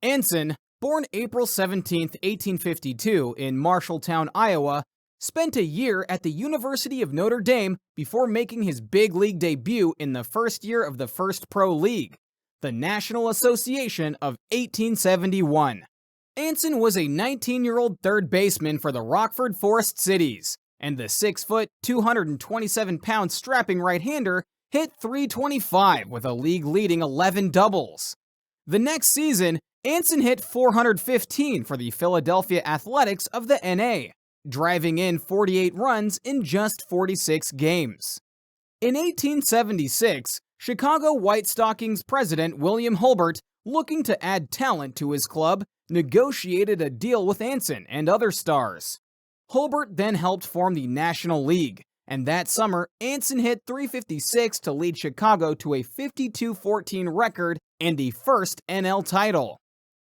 Anson, born April 17, 1852 in Marshalltown, Iowa, spent a year at the University of Notre Dame before making his big league debut in the first year of the first pro league, the National Association of 1871. Anson was a 19-year-old third baseman for the Rockford Forest Cities, and the 6-foot, 227-pound strapping right-hander hit .325 with a league-leading 11 doubles. The next season, Anson hit .415 for the Philadelphia Athletics of the NA, driving in 48 runs in just 46 games. In 1876, Chicago White Stockings president William Hulbert, looking to add talent to his club, negotiated a deal with Anson and other stars. Hulbert then helped form the National League, and that summer, Anson hit .356 to lead Chicago to a 52-14 record and the first NL title.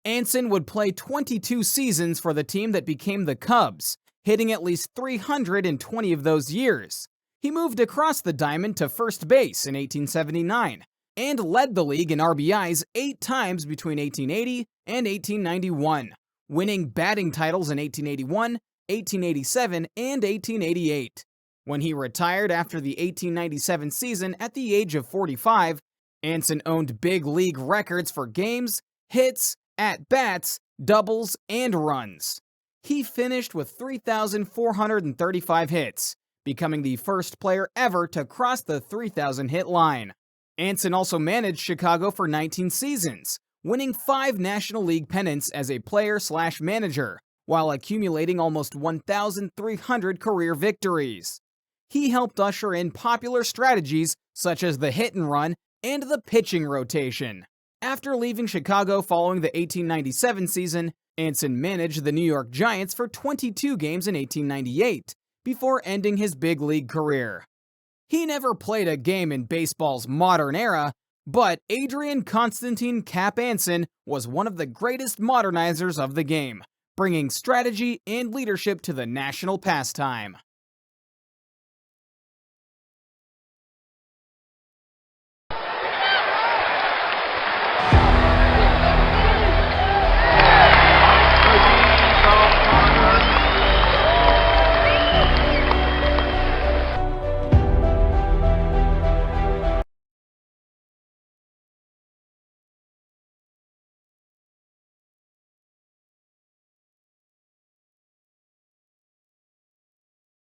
Anson would play 22 seasons for the team that became the Cubs, hitting at least 320 of those years. He moved across the diamond to first base in 1879 and led the league in RBIs 8 times between 1880 and 1891, winning batting titles in 1881, 1887, and 1888. When he retired after the 1897 season at the age of 45, Anson owned big league records for games, hits, at-bats, doubles, and runs. He finished with 3,435 hits, becoming the first player ever to cross the 3,000 hit line. Anson also managed Chicago for 19 seasons, winning 5 National League pennants as a player/manager, while accumulating almost 1,300 career victories. He helped usher in popular strategies such as the hit and run and the pitching rotation. After leaving Chicago following the 1897 season, Anson managed the New York Giants for 22 games in 1898, before ending his big league career. He never played a game in baseball's modern era, but Adrian Constantine "Cap" Anson was one of the greatest modernizers of the game, bringing strategy and leadership to the national pastime.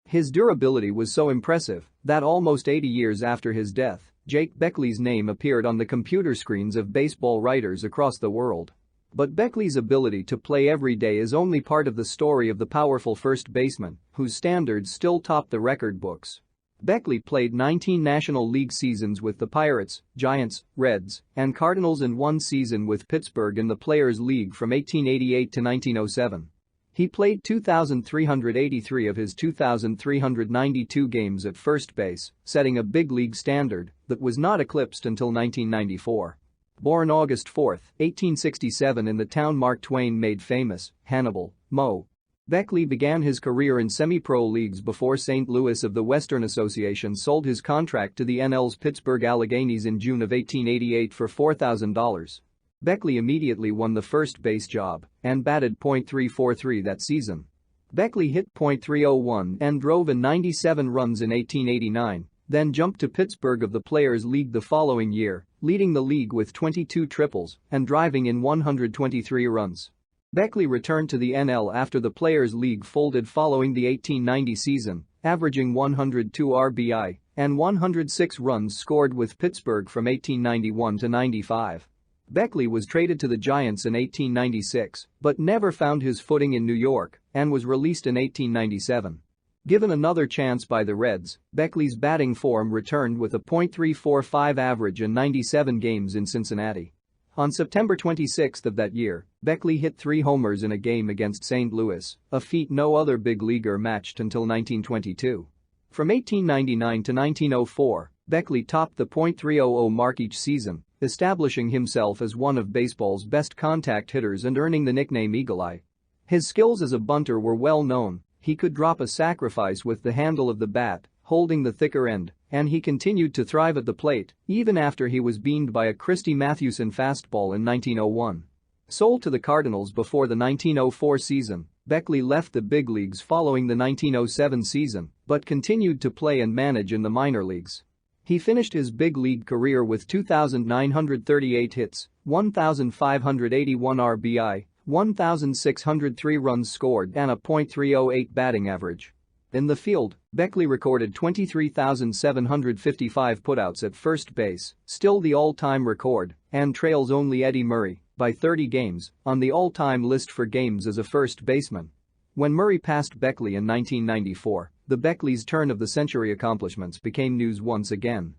His durability was so impressive that almost 80 years after his death, Jake Beckley's name appeared on the computer screens of baseball writers across the world. But Beckley's ability to play every day is only part of the story of the powerful first baseman, whose standards still top the record books. Beckley played 19 National League seasons with the Pirates, Giants, Reds, and Cardinals and 1 season with Pittsburgh in the Players' League from 1888 to 1907. He played 2,383 of his 2,392 games at first base, setting a big league standard that was not eclipsed until 1994. Born August 4, 1867 in the town Mark Twain made famous, Hannibal, Mo. Beckley began his career in semi-pro leagues before St. Louis of the Western Association sold his contract to the NL's Pittsburgh Alleghenies in June of 1888 for $4,000. Beckley immediately won the first base job and batted .343 that season. Beckley hit .301 and drove in 97 runs in 1889, then jumped to Pittsburgh of the Players' League the following year, leading the league with 22 triples and driving in 123 runs. Beckley returned to the NL after the Players' League folded following the 1890 season, averaging 102 RBI and 106 runs scored with Pittsburgh from 1891 to 95. Beckley was traded to the Giants in 1896 but never found his footing in New York and was released in 1897. Given another chance by the Reds, Beckley's batting form returned with a .345 average in 97 games in Cincinnati. On September 26 of that year, Beckley hit 3 homers in a game against St. Louis, a feat no other big leaguer matched until 1922. From 1899 to 1904, Beckley topped the .300 mark each season, establishing himself as one of baseball's best contact hitters and earning the nickname Eagle Eye. His skills as a bunter were well known. He could drop a sacrifice with the handle of the bat, holding the thicker end, and he continued to thrive at the plate even after he was beamed by a Christy Mathewson fastball in 1901. Sold to the Cardinals before the 1904 season, Beckley left the big leagues following the 1907 season but continued to play and manage in the minor leagues. He finished his big league career with 2,938 hits, 1,581 RBI, 1,603 runs scored and a .308 batting average. In the field, Beckley recorded 23,755 putouts at first base, still the all-time record, and trails only Eddie Murray by 30 games on the all-time list for games as a first baseman. When Murray passed Beckley in 1994, the Beckley's turn-of-the-century accomplishments became news once again.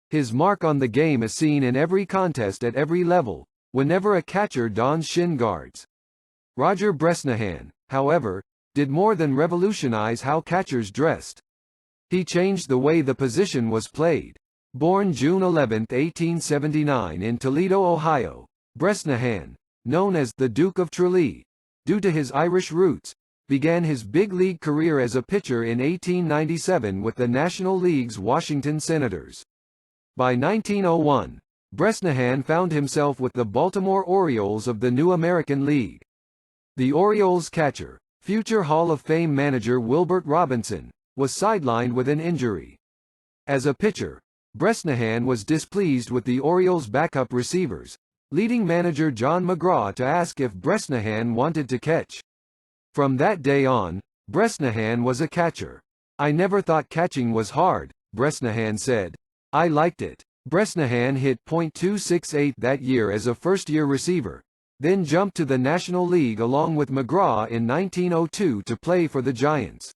His mark on the game is seen in every contest at every level, whenever a catcher dons shin guards. Roger Bresnahan, however, did more than revolutionize how catchers dressed. He changed the way the position was played. Born June 11, 1879 in Toledo, Ohio, Bresnahan, known as the Duke of Tralee, due to his Irish roots, began his big league career as a pitcher in 1897 with the National League's Washington Senators. By 1901, Bresnahan found himself with the Baltimore Orioles of the New American League. The Orioles catcher, future Hall of Fame manager Wilbert Robinson, was sidelined with an injury. As a pitcher, Bresnahan was displeased with the Orioles' backup receivers, leading manager John McGraw to ask if Bresnahan wanted to catch. From that day on, Bresnahan was a catcher. "I never thought catching was hard," Bresnahan said. "I liked it." Bresnahan hit .268 that year as a first-year receiver, then jumped to the National League along with McGraw in 1902 to play for the Giants.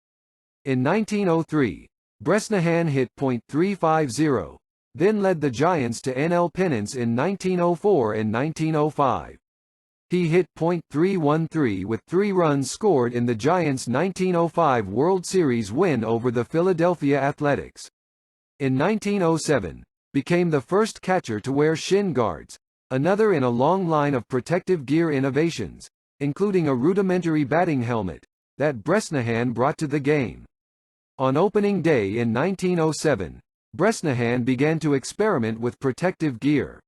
In 1903, Bresnahan hit .350, then led the Giants to NL pennants in 1904 and 1905. He hit .313 with 3 runs scored in the Giants' 1905 World Series win over the Philadelphia Athletics. In 1907, became the first catcher to wear shin guards, another in a long line of protective gear innovations, including a rudimentary batting helmet, that Bresnahan brought to the game. On opening day in 1907, Bresnahan began to experiment with protective gear.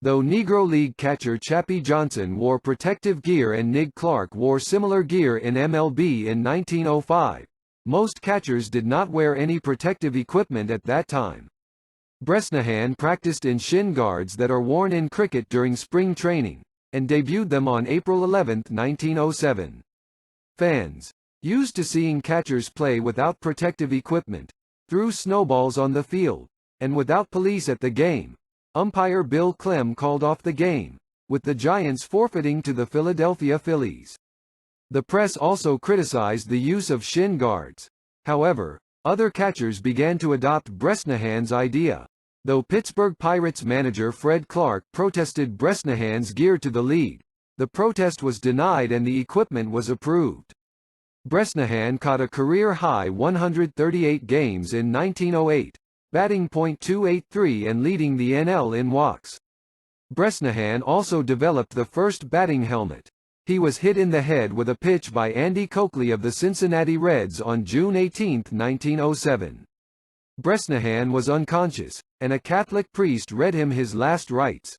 Though Negro League catcher Chappie Johnson wore protective gear and Nig Clark wore similar gear in MLB in 1905, most catchers did not wear any protective equipment at that time. Bresnahan practiced in shin guards that are worn in cricket during spring training, and debuted them on April 11, 1907. Fans, used to seeing catchers play without protective equipment, threw snowballs on the field, and without police at the game, umpire Bill Clem called off the game, with the Giants forfeiting to the Philadelphia Phillies. The press also criticized the use of shin guards. However, other catchers began to adopt Bresnahan's idea. Though Pittsburgh Pirates manager Fred Clark protested Bresnahan's gear to the league, the protest was denied and the equipment was approved. Bresnahan caught a career-high 138 games in 1908, batting .283 and leading the NL in walks. Bresnahan also developed the first batting helmet. He was hit in the head with a pitch by Andy Coakley of the Cincinnati Reds on June 18, 1907. Bresnahan was unconscious, and a Catholic priest read him his last rites.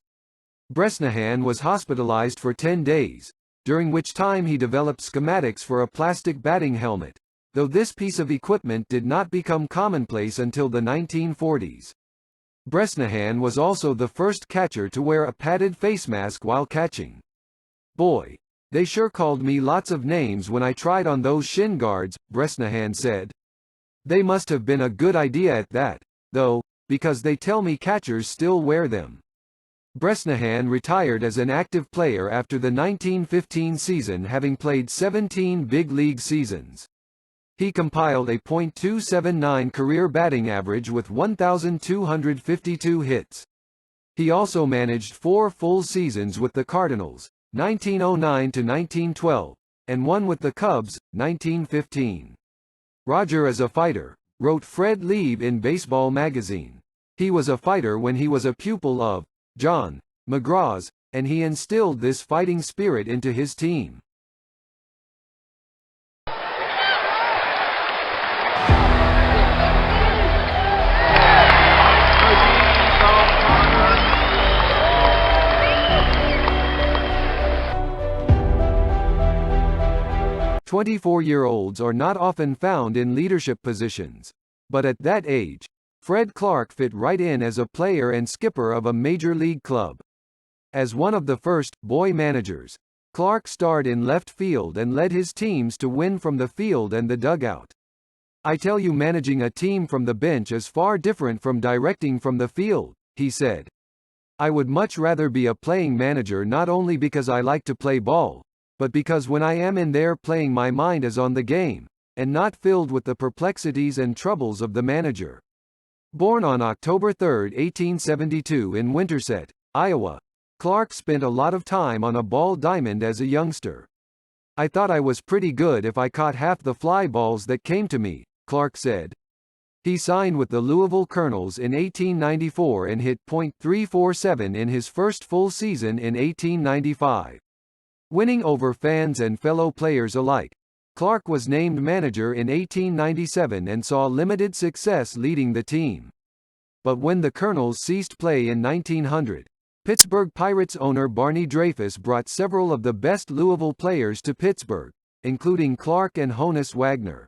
Bresnahan was hospitalized for 10 days, during which time he developed schematics for a plastic batting helmet, though this piece of equipment did not become commonplace until the 1940s. Bresnahan was also the first catcher to wear a padded face mask while catching. "Boy, they sure called me lots of names when I tried on those shin guards," Bresnahan said. "They must have been a good idea at that, though, because they tell me catchers still wear them." Bresnahan retired as an active player after the 1915 season, having played 17 big league seasons. He compiled a .279 career batting average with 1,252 hits. He also managed 4 full seasons with the Cardinals, 1909 to 1912, and one with the Cubs, 1915. "Roger is a fighter," wrote Fred Lieb in Baseball magazine. He was a fighter when he was a pupil of John McGraw's, and he instilled this fighting spirit into his team. "24-year-olds are not often found in leadership positions. But at that age, Fred Clark fit right in as a player and skipper of a major league club. As one of the first boy managers, Clark starred in left field and led his teams to win from the field and the dugout. I tell you, managing a team from the bench is far different from directing from the field," he said. "I would much rather be a playing manager, not only because I like to play ball, but because when I am in there playing, my mind is on the game, and not filled with the perplexities and troubles of the manager." Born on October 3, 1872 in Winterset, Iowa, Clark spent a lot of time on a ball diamond as a youngster. "I thought I was pretty good if I caught half the fly balls that came to me," Clark said. He signed with the Louisville Colonels in 1894 and hit .347 in his first full season in 1895. Winning over fans and fellow players alike, Clark was named manager in 1897 and saw limited success leading the team. But when the Colonels ceased play in 1900, Pittsburgh Pirates owner Barney Dreyfuss brought several of the best Louisville players to Pittsburgh, including Clark and Honus Wagner.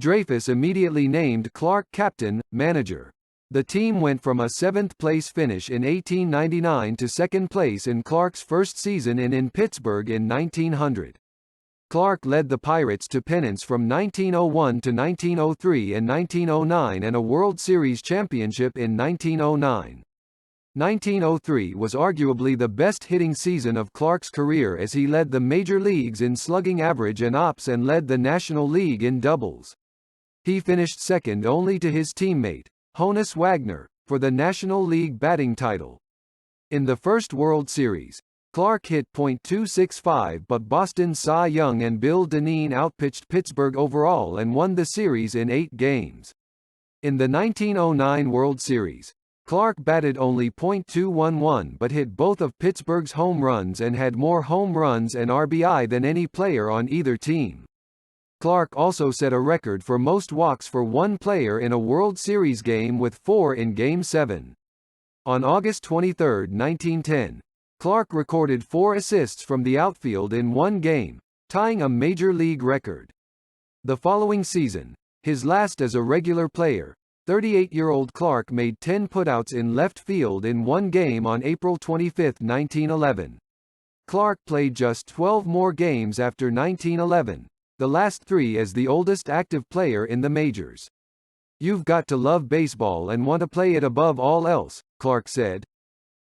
Dreyfuss immediately named Clark captain, manager. The team went from a 7th-place finish in 1899 to 2nd place in Clark's first season in Pittsburgh in 1900. Clark led the Pirates to pennants from 1901 to 1903 and 1909 and a World Series championship in 1909. 1903 was arguably the best hitting season of Clark's career, as he led the major leagues in slugging average and OPS and led the National League in doubles. He finished second only to his teammate, Honus Wagner, for the National League batting title. In the first World Series, Clark hit .265, but Boston's Cy Young and Bill Dineen outpitched Pittsburgh overall and won the series in 8 games. In the 1909 World Series, Clark batted only .211 but hit both of Pittsburgh's home runs and had more home runs and RBI than any player on either team. Clark also set a record for most walks for one player in a World Series game with 4 in Game 7. On August 23, 1910, Clark recorded 4 assists from the outfield in one game, tying a major league record. The following season, his last as a regular player, 38-year-old Clark made 10 putouts in left field in one game on April 25, 1911. Clark played just 12 more games after 1911. The last 3 as the oldest active player in the majors. "You've got to love baseball and want to play it above all else," Clark said.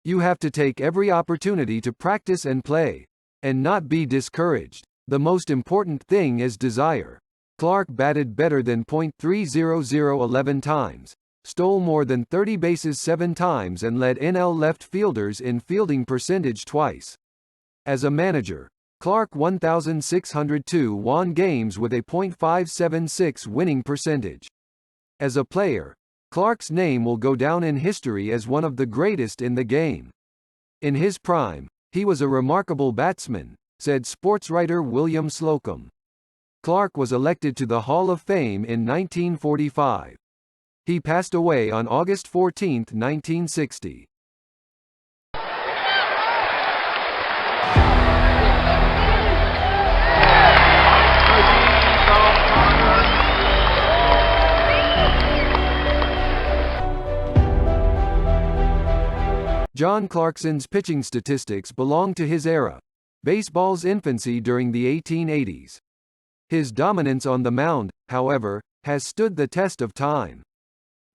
"You have to take every opportunity to practice and play. And not be discouraged. The most important thing is desire." Clark batted better than .300 11 times, stole more than 30 bases 7 times and led NL left fielders in fielding percentage twice. As a manager, Clark 1,602 won games with a .576 winning percentage. As a player, Clark's name will go down in history as one of the greatest in the game. "In his prime, he was a remarkable batsman," said sportswriter William Slocum. Clark was elected to the Hall of Fame in 1945. He passed away on August 14, 1960. John Clarkson's pitching statistics belong to his era, baseball's infancy during the 1880s. His dominance on the mound, however, has stood the test of time.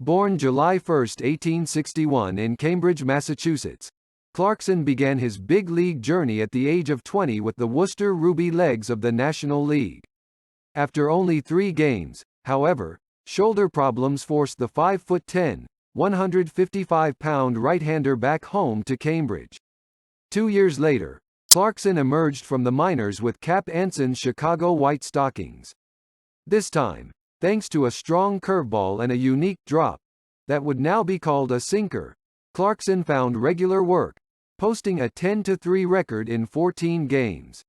Born July 1, 1861 in Cambridge, Massachusetts, Clarkson began his big league journey at the age of 20 with the Worcester Ruby Legs of the National League. After only 3 games, however, shoulder problems forced the 5'10", 155-pound right-hander back home to Cambridge. 2 years later, Clarkson emerged from the minors with Cap Anson's Chicago White Stockings. This time, thanks to a strong curveball and a unique drop, that would now be called a sinker, Clarkson found regular work, posting a 10-3 record in 14 games.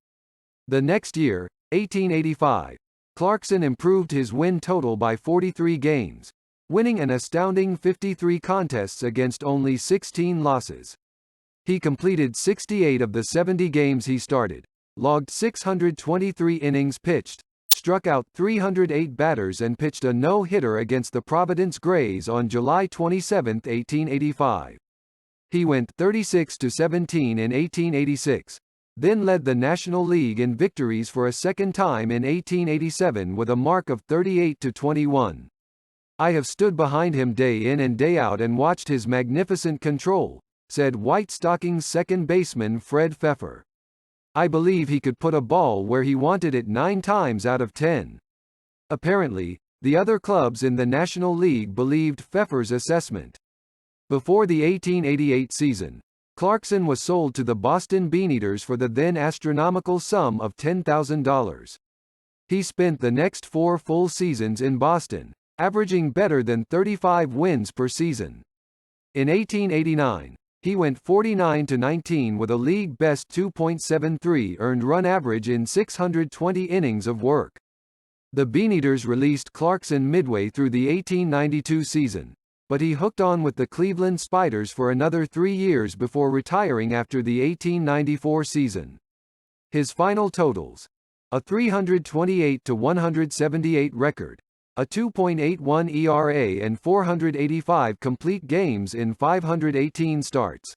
The next year, 1885, Clarkson improved his win total by 43 games, winning an astounding 53 contests against only 16 losses. He completed 68 of the 70 games he started, logged 623 innings pitched, struck out 308 batters and pitched a no-hitter against the Providence Grays on July 27, 1885. He went 36-17 in 1886, then led the National League in victories for a second time in 1887 with a mark of 38-21. "I have stood behind him day in and day out and watched his magnificent control," said White Stockings second baseman Fred Pfeffer. "I believe he could put a ball where he wanted it 9 times out of 10. Apparently, the other clubs in the National League believed Pfeffer's assessment. Before the 1888 season, Clarkson was sold to the Boston Beaneaters for the then astronomical sum of $10,000. He spent the next 4 full seasons in Boston, averaging better than 35 wins per season. In 1889, he went 49-19 with a league-best 2.73 earned run average in 620 innings of work. The Beaneaters released Clarkson midway through the 1892 season, but he hooked on with the Cleveland Spiders for another 3 years before retiring after the 1894 season. His final totals: a 328-178 record, a 2.81 ERA and 485 complete games in 518 starts.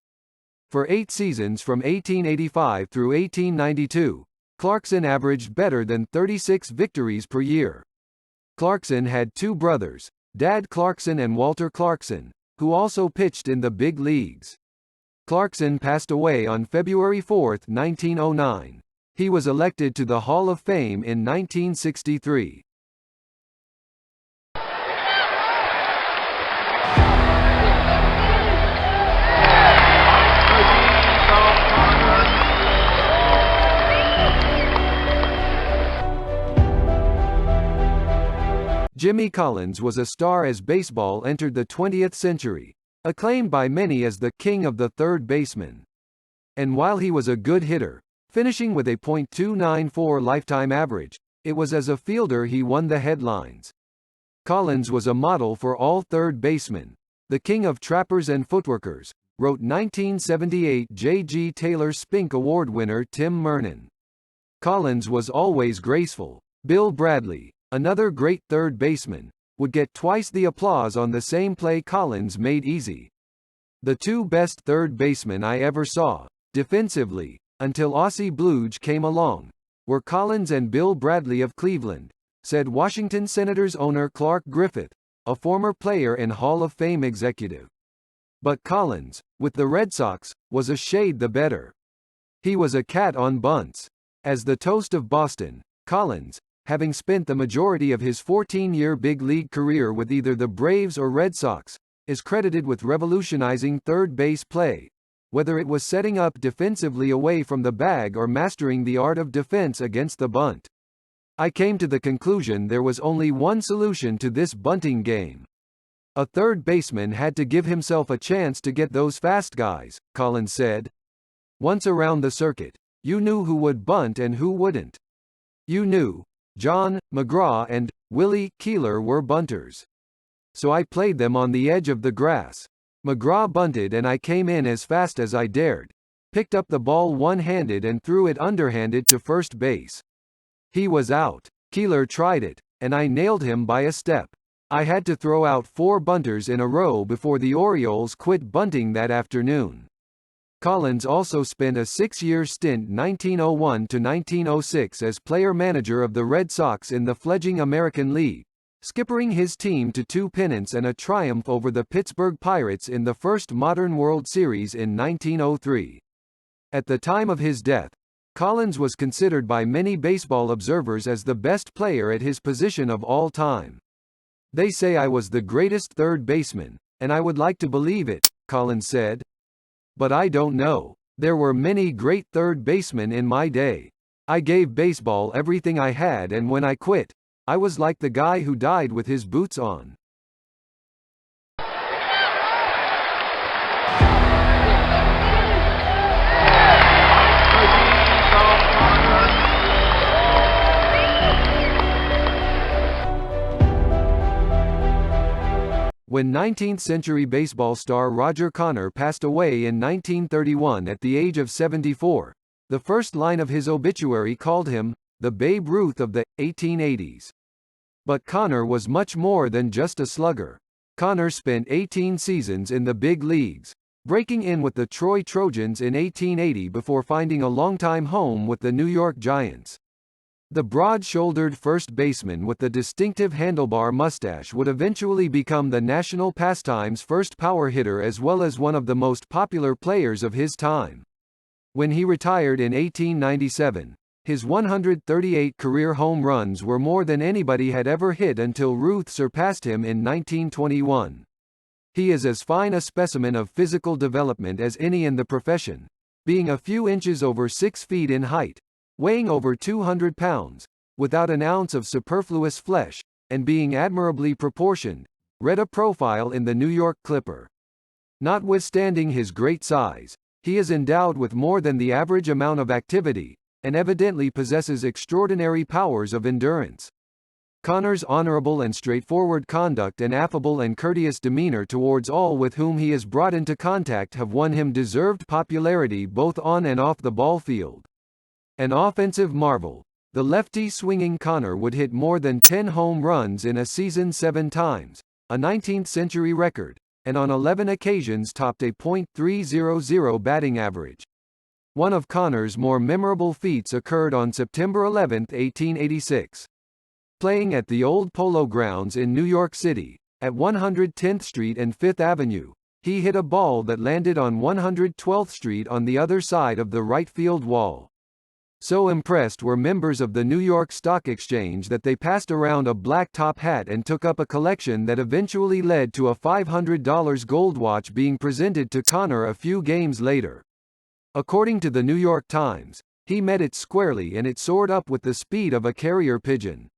For 8 seasons from 1885 through 1892, Clarkson averaged better than 36 victories per year. Clarkson had 2 brothers, Dad Clarkson and Walter Clarkson, who also pitched in the big leagues. Clarkson passed away on February 4, 1909. He was elected to the Hall of Fame in 1963. Jimmy Collins was a star as baseball entered the 20th century, acclaimed by many as the king of the third baseman. And while he was a good hitter, finishing with a .294 lifetime average, it was as a fielder he won the headlines. Collins was a model for all third basemen, the king of trappers and footworkers, wrote 1978 J.G. Taylor Spink Award winner Tim Mernon. Collins was always graceful. Bill Bradley, another great third baseman, would get twice the applause on the same play Collins made easy. "The 2 best third basemen I ever saw, defensively, until Ossie Bluge came along, were Collins and Bill Bradley of Cleveland," said Washington Senators owner Clark Griffith, a former player and Hall of Fame executive. But Collins, with the Red Sox, was a shade the better. He was a cat on bunts. As the toast of Boston, Collins, having spent the majority of his 14-year big league career with either the Braves or Red Sox, is credited with revolutionizing third base play, whether it was setting up defensively away from the bag or mastering the art of defense against the bunt. "I came to the conclusion there was only one solution to this bunting game. A third baseman had to give himself a chance to get those fast guys," Collins said. "Once around the circuit, you knew who would bunt and who wouldn't. You knew John, McGraw and Willie Keeler were bunters. So I played them on the edge of the grass. McGraw bunted and I came in as fast as I dared, picked up the ball one-handed and threw it underhanded to first base. He was out. Keeler tried it, and I nailed him by a step. I had to throw out 4 bunters in a row before the Orioles quit bunting that afternoon." Collins also spent a 6-year stint 1901 to 1906 as player-manager of the Red Sox in the fledgling American League, skippering his team to 2 pennants and a triumph over the Pittsburgh Pirates in the first modern World Series in 1903. At the time of his death, Collins was considered by many baseball observers as the best player at his position of all time. "They say I was the greatest third baseman, and I would like to believe it," Collins said. "But I don't know. There were many great third basemen in my day. I gave baseball everything I had, and when I quit, I was like the guy who died with his boots on." When 19th-century baseball star Roger Connor passed away in 1931 at the age of 74, the first line of his obituary called him the Babe Ruth of the 1880s. But Connor was much more than just a slugger. Connor spent 18 seasons in the big leagues, breaking in with the Troy Trojans in 1880 before finding a longtime home with the New York Giants. The broad-shouldered first baseman with the distinctive handlebar mustache would eventually become the national pastime's first power hitter as well as one of the most popular players of his time. When he retired in 1897, his 138 career home runs were more than anybody had ever hit until Ruth surpassed him in 1921. He is as fine a specimen of physical development as any in the profession, being a few inches over 6 feet in height, weighing over 200 pounds, without an ounce of superfluous flesh, and being admirably proportioned, read a profile in the New York Clipper. Notwithstanding his great size, he is endowed with more than the average amount of activity, and evidently possesses extraordinary powers of endurance. Connor's honorable and straightforward conduct and affable and courteous demeanor towards all with whom he is brought into contact have won him deserved popularity both on and off the ball field. An offensive marvel, the lefty-swinging Connor would hit more than 10 home runs in a season 7 times, a 19th-century record, and on 11 occasions topped a .300 batting average. One of Connor's more memorable feats occurred on September 11, 1886. Playing at the old Polo Grounds in New York City, at 110th Street and 5th Avenue, he hit a ball that landed on 112th Street on the other side of the right field wall. So impressed were members of the New York Stock Exchange that they passed around a black top hat and took up a collection that eventually led to a $500 gold watch being presented to Connor a few games later. According to the New York Times, he met it squarely and it soared up with the speed of a carrier pigeon.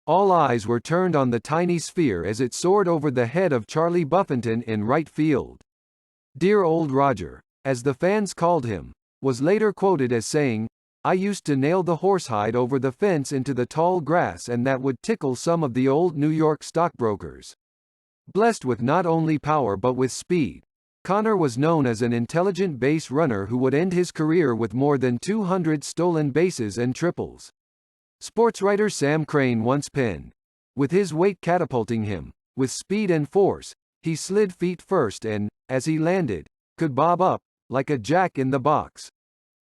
All eyes were turned on the tiny sphere as it soared over the head of Charlie Buffington in right field. Dear old Roger, as the fans called him, was later quoted as saying, "I used to nail the horsehide over the fence into the tall grass and that would tickle some of the old New York stockbrokers." Blessed with not only power but with speed, Connor was known as an intelligent base runner who would end his career with more than 200 stolen bases and triples. Sportswriter Sam Crane once penned, "With his weight catapulting him, with speed and force, he slid feet first and, as he landed, could bob up, like a jack in the box."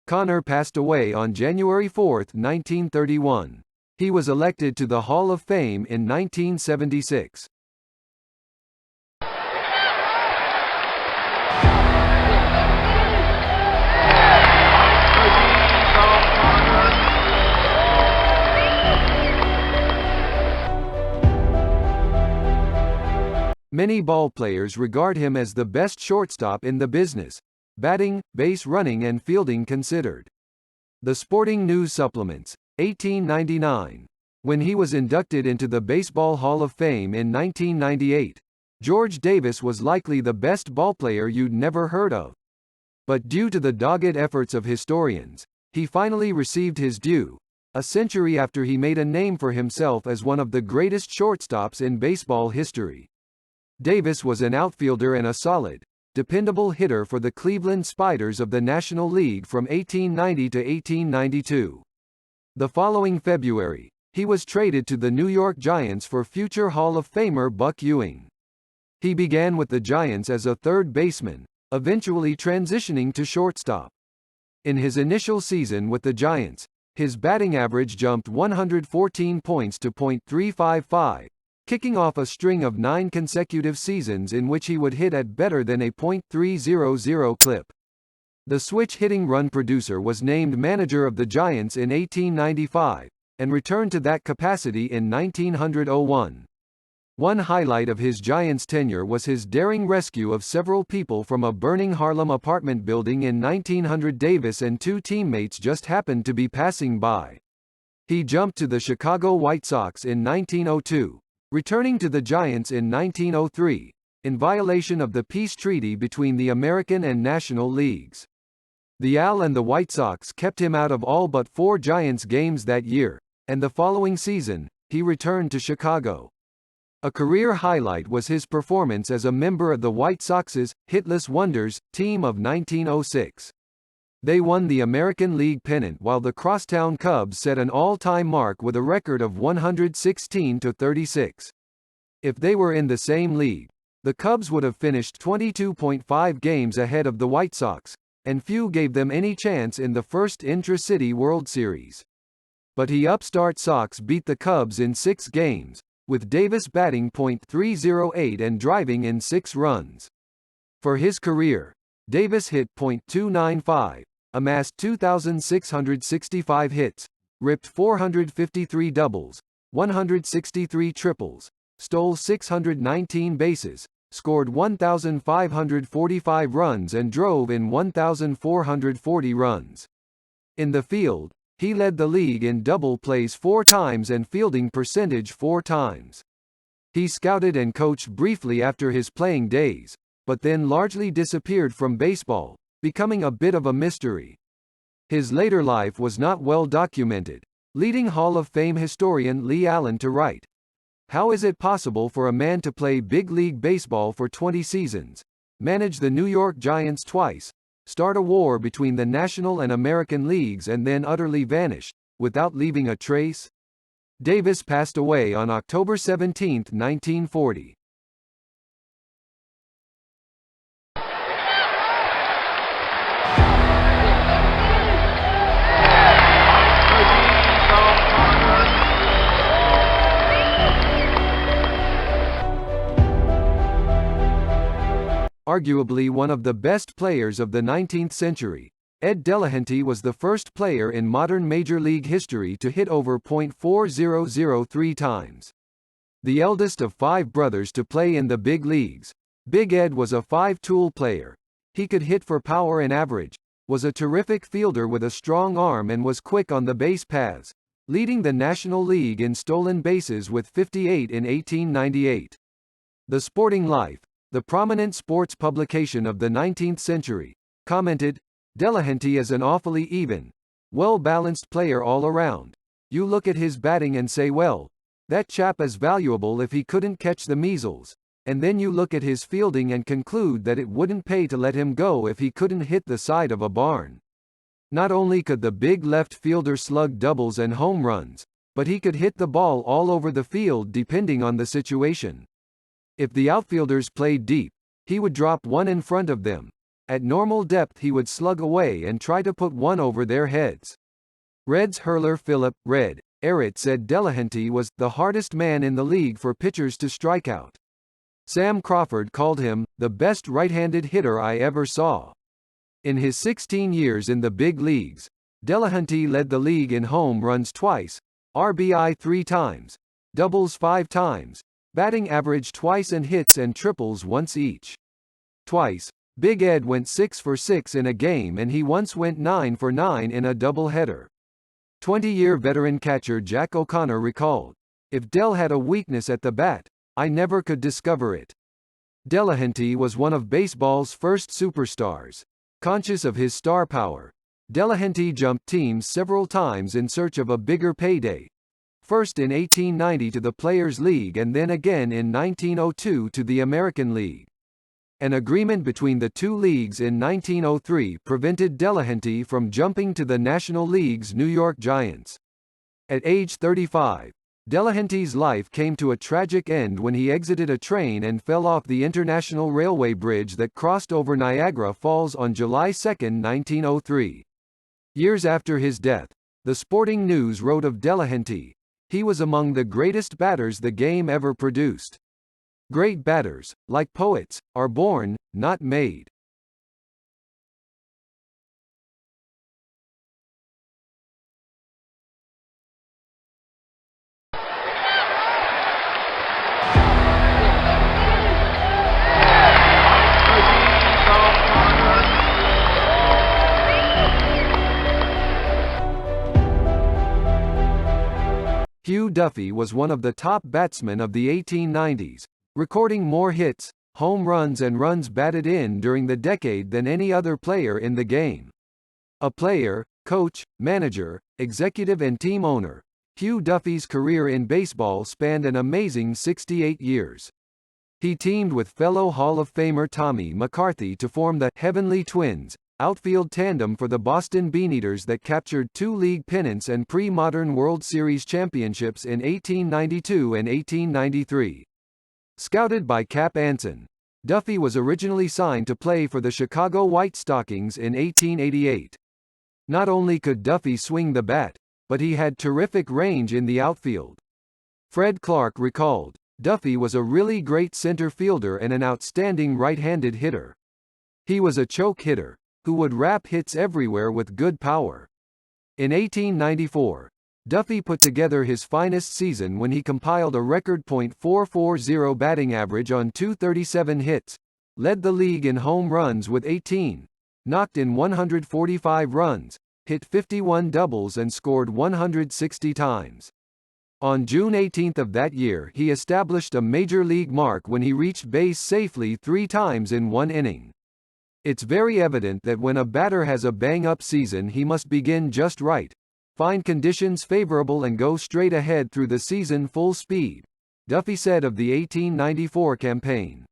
Connor passed away on January 4, 1931. He was elected to the Hall of Fame in 1976. Many ballplayers regard him as the best shortstop in the business, batting, base running and fielding considered. The Sporting News Supplements, 1899. When he was inducted into the Baseball Hall of Fame in 1998, George Davis was likely the best ballplayer you'd never heard of. But due to the dogged efforts of historians, he finally received his due, a century after he made a name for himself as one of the greatest shortstops in baseball history. Davis was an outfielder and a solid, dependable hitter for the Cleveland Spiders of the National League from 1890 to 1892. The following February, he was traded to the New York Giants for future Hall of Famer Buck Ewing. He began with the Giants as a third baseman, eventually transitioning to shortstop. In his initial season with the Giants, his batting average jumped 114 points to .355, kicking off a string of 9 consecutive seasons in which he would hit at better than a .300 clip. The switch-hitting run producer was named manager of the Giants in 1895, and returned to that capacity in 1901. One highlight of his Giants tenure was his daring rescue of several people from a burning Harlem apartment building in 1900. Davis and 2 teammates just happened to be passing by. He jumped to the Chicago White Sox in 1902, returning to the Giants in 1903, in violation of the peace treaty between the American and National Leagues. The Al and the White Sox kept him out of all but 4 Giants games that year, and the following season, he returned to Chicago. A career highlight was his performance as a member of the White Sox's Hitless Wonders team of 1906. They won the American League pennant while the Crosstown Cubs set an all-time mark with a record of 116-36. If they were in the same league, the Cubs would have finished 22.5 games ahead of the White Sox, and few gave them any chance in the first intra-city World Series. But the upstart Sox beat the Cubs in 6 games, with Davis batting .308 and driving in 6 runs. For his career, Davis hit .295, amassed 2,665 hits, ripped 453 doubles, 163 triples, stole 619 bases, scored 1,545 runs and drove in 1,440 runs. In the field, he led the league in double plays 4 times and fielding percentage 4 times. He scouted and coached briefly after his playing days, but then largely disappeared from baseball, becoming a bit of a mystery. His later life was not well documented, leading Hall of Fame historian Lee Allen to write, "How is it possible for a man to play big league baseball for 20 seasons, manage the New York Giants twice, start a war between the National and American leagues and then utterly vanish, without leaving a trace?" Davis passed away on October 17, 1940. Arguably one of the best players of the 19th century, Ed Delahanty was the first player in modern Major League history to hit over .4003 times. The eldest of 5 brothers to play in the big leagues, Big Ed was a 5-tool player. He could hit for power and average, was a terrific fielder with a strong arm and was quick on the base paths, leading the National League in stolen bases with 58 in 1898. The Sporting Life, the prominent sports publication of the 19th century, commented, "Delahanty is an awfully even, well-balanced player all around. You look at his batting and say, well, that chap is valuable if he couldn't catch the measles, and then you look at his fielding and conclude that it wouldn't pay to let him go if he couldn't hit the side of a barn." Not only could the big left fielder slug doubles and home runs, but he could hit the ball all over the field depending on the situation. If the outfielders played deep, he would drop one in front of them. At normal depth he would slug away and try to put one over their heads. Reds hurler Philip "Red" Errett said Delahanty was the hardest man in the league for pitchers to strike out. Sam Crawford called him the best right-handed hitter I ever saw. In his 16 years in the big leagues, Delahanty led the league in home runs twice, RBI 3 times, doubles 5 times, batting average twice and hits and triples once each. Twice, Big Ed went 6 for 6 in a game and he once went 9 for 9 in a doubleheader. 20-year veteran catcher Jack O'Connor recalled, "If Del had a weakness at the bat, I never could discover it." Delahanty was one of baseball's first superstars. Conscious of his star power, Delahanty jumped teams several times in search of a bigger payday. First in 1890 to the Players' League and then again in 1902 to the American League. An agreement between the two leagues in 1903 prevented Delahanty from jumping to the National League's New York Giants. At age 35, Delahanty's life came to a tragic end when he exited a train and fell off the International Railway Bridge that crossed over Niagara Falls on July 2, 1903. Years after his death, the Sporting News wrote of Delahanty, "He was among the greatest batters the game ever produced." Great batters, like poets, are born, not made. Hugh Duffy was one of the top batsmen of the 1890s, recording more hits, home runs and runs batted in during the decade than any other player in the game. A player, coach, manager, executive and team owner, Hugh Duffy's career in baseball spanned an amazing 68 years. He teamed with fellow Hall of Famer Tommy McCarthy to form the Heavenly Twins, outfield tandem for the Boston Beaneaters that captured 2 league pennants and pre-modern World Series championships in 1892 and 1893. Scouted by Cap Anson, Duffy was originally signed to play for the Chicago White Stockings in 1888. Not only could Duffy swing the bat, but he had terrific range in the outfield. Fred Clark recalled, "Duffy was a really great center fielder and an outstanding right-handed hitter. He was a choke hitter, who would wrap hits everywhere with good power." In 1894, Duffy put together his finest season when he compiled a record .440 batting average on 237 hits, led the league in home runs with 18, knocked in 145 runs, hit 51 doubles and scored 160 times. On June 18 of that year he established a major league mark when he reached base safely 3 times in one inning. It's very evident that when a batter has a bang-up season he must begin just right, find conditions favorable and go straight ahead through the season full speed, Duffy said of the 1894 campaign.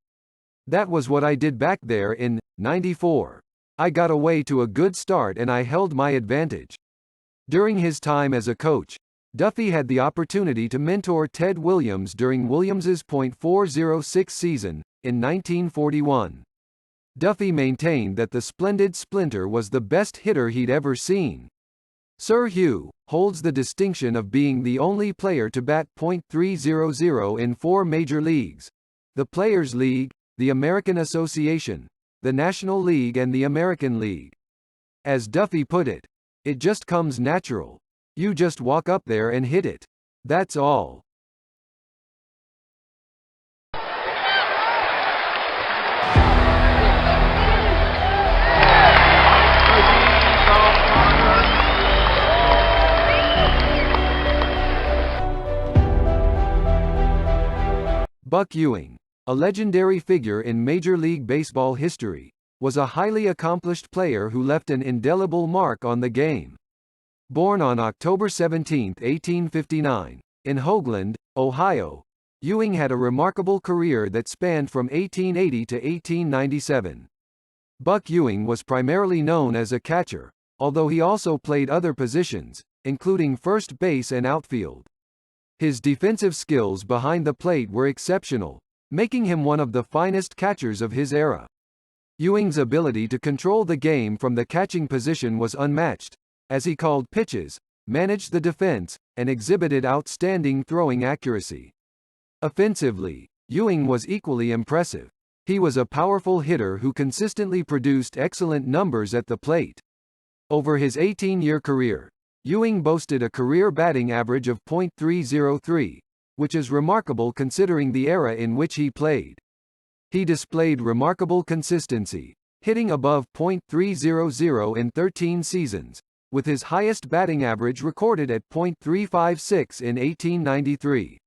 "That was what I did back there in '94. I got away to a good start and I held my advantage." During his time as a coach, Duffy had the opportunity to mentor Ted Williams during Williams's .406 season, in 1941. Duffy maintained that the splendid Splinter was the best hitter he'd ever seen. Sir Hugh holds the distinction of being the only player to bat .300 in 4 major leagues: the Players' League, the American Association, the National League and the American League. As Duffy put it, "It just comes natural. You just walk up there and hit it. That's all." Buck Ewing, a legendary figure in Major League Baseball history, was a highly accomplished player who left an indelible mark on the game. Born on October 17, 1859, in Hoagland, Ohio, Ewing had a remarkable career that spanned from 1880 to 1897. Buck Ewing was primarily known as a catcher, although he also played other positions, including first base and outfield. His defensive skills behind the plate were exceptional, making him one of the finest catchers of his era. Ewing's ability to control the game from the catching position was unmatched, as he called pitches, managed the defense, and exhibited outstanding throwing accuracy. Offensively, Ewing was equally impressive. He was a powerful hitter who consistently produced excellent numbers at the plate. Over his 18-year career, Ewing boasted a career batting average of .303, which is remarkable considering the era in which he played. He displayed remarkable consistency, hitting above .300 in 13 seasons, with his highest batting average recorded at .356 in 1893.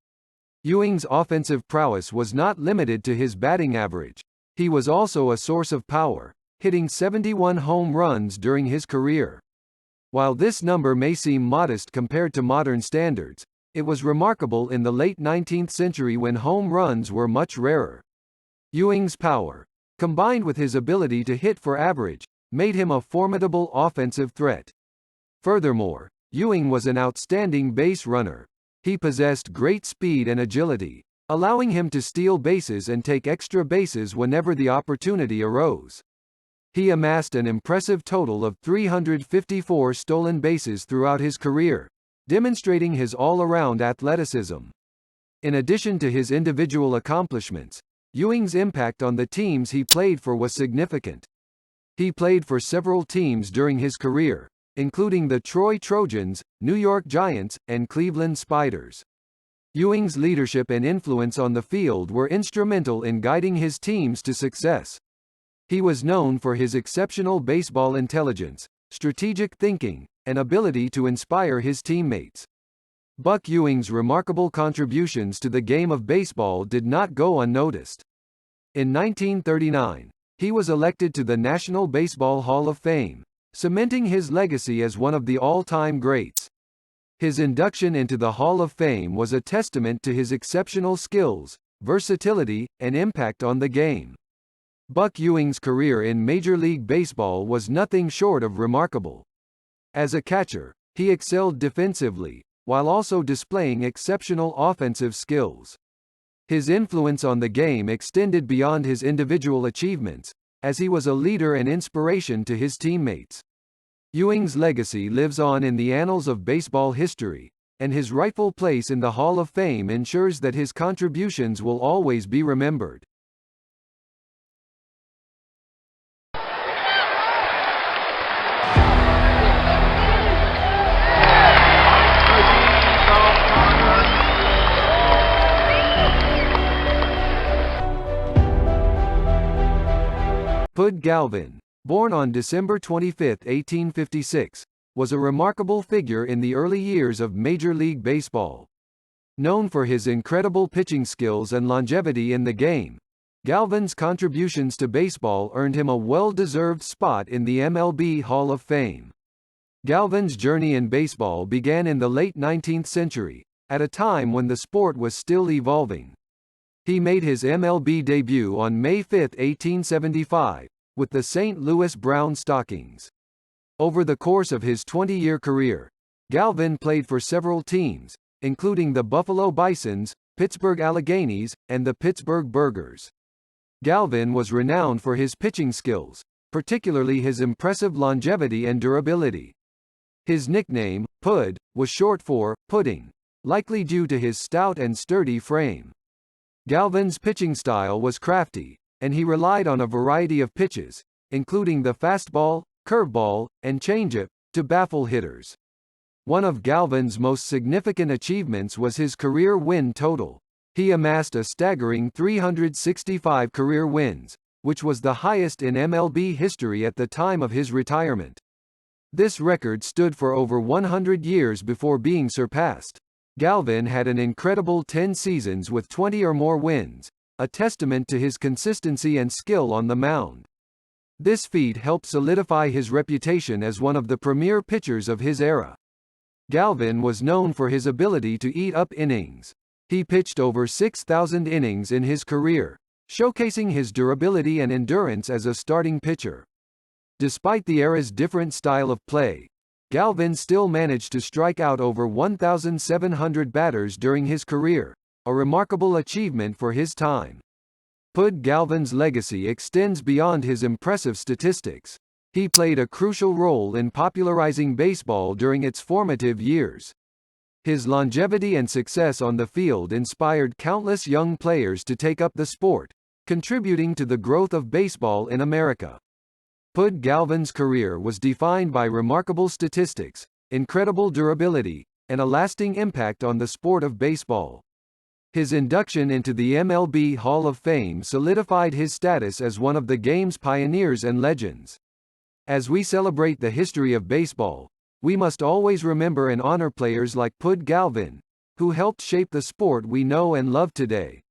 Ewing's offensive prowess was not limited to his batting average. He was also a source of power, hitting 71 home runs during his career. While this number may seem modest compared to modern standards, it was remarkable in the late 19th century when home runs were much rarer. Ewing's power, combined with his ability to hit for average, made him a formidable offensive threat. Furthermore, Ewing was an outstanding base runner. He possessed great speed and agility, allowing him to steal bases and take extra bases whenever the opportunity arose. He amassed an impressive total of 354 stolen bases throughout his career, demonstrating his all-around athleticism. In addition to his individual accomplishments, Ewing's impact on the teams he played for was significant. He played for several teams during his career, including the Troy Trojans, New York Giants, and Cleveland Spiders. Ewing's leadership and influence on the field were instrumental in guiding his teams to success. He was known for his exceptional baseball intelligence, strategic thinking, and ability to inspire his teammates. Buck Ewing's remarkable contributions to the game of baseball did not go unnoticed. In 1939, he was elected to the National Baseball Hall of Fame, cementing his legacy as one of the all-time greats. His induction into the Hall of Fame was a testament to his exceptional skills, versatility, and impact on the game. Buck Ewing's career in Major League Baseball was nothing short of remarkable. As a catcher, he excelled defensively, while also displaying exceptional offensive skills. His influence on the game extended beyond his individual achievements, as he was a leader and inspiration to his teammates. Ewing's legacy lives on in the annals of baseball history, and his rightful place in the Hall of Fame ensures that his contributions will always be remembered. Pud Galvin, born on December 25, 1856, was a remarkable figure in the early years of Major League Baseball. Known for his incredible pitching skills and longevity in the game, Galvin's contributions to baseball earned him a well-deserved spot in the MLB Hall of Fame. Galvin's journey in baseball began in the late 19th century, at a time when the sport was still evolving. He made his MLB debut on May 5, 1875, with the St. Louis Brown Stockings. Over the course of his 20-year career, Galvin played for several teams, including the Buffalo Bisons, Pittsburgh Alleghenies, and the Pittsburgh Burghers. Galvin was renowned for his pitching skills, particularly his impressive longevity and durability. His nickname, Pud, was short for pudding, likely due to his stout and sturdy frame. Galvin's pitching style was crafty, and he relied on a variety of pitches, including the fastball, curveball, and changeup, to baffle hitters. One of Galvin's most significant achievements was his career win total. He amassed a staggering 365 career wins, which was the highest in MLB history at the time of his retirement. This record stood for over 100 years before being surpassed. Galvin had an incredible 10 seasons with 20 or more wins, a testament to his consistency and skill on the mound. This feat helped solidify his reputation as one of the premier pitchers of his era. Galvin was known for his ability to eat up innings. He pitched over 6,000 innings in his career, showcasing his durability and endurance as a starting pitcher. Despite the era's different style of play, Galvin still managed to strike out over 1,700 batters during his career, a remarkable achievement for his time. Pud Galvin's legacy extends beyond his impressive statistics. He played a crucial role in popularizing baseball during its formative years. His longevity and success on the field inspired countless young players to take up the sport, contributing to the growth of baseball in America. Pud Galvin's career was defined by remarkable statistics, incredible durability, and a lasting impact on the sport of baseball. His induction into the MLB Hall of Fame solidified his status as one of the game's pioneers and legends. As we celebrate the history of baseball, we must always remember and honor players like Pud Galvin, who helped shape the sport we know and love today.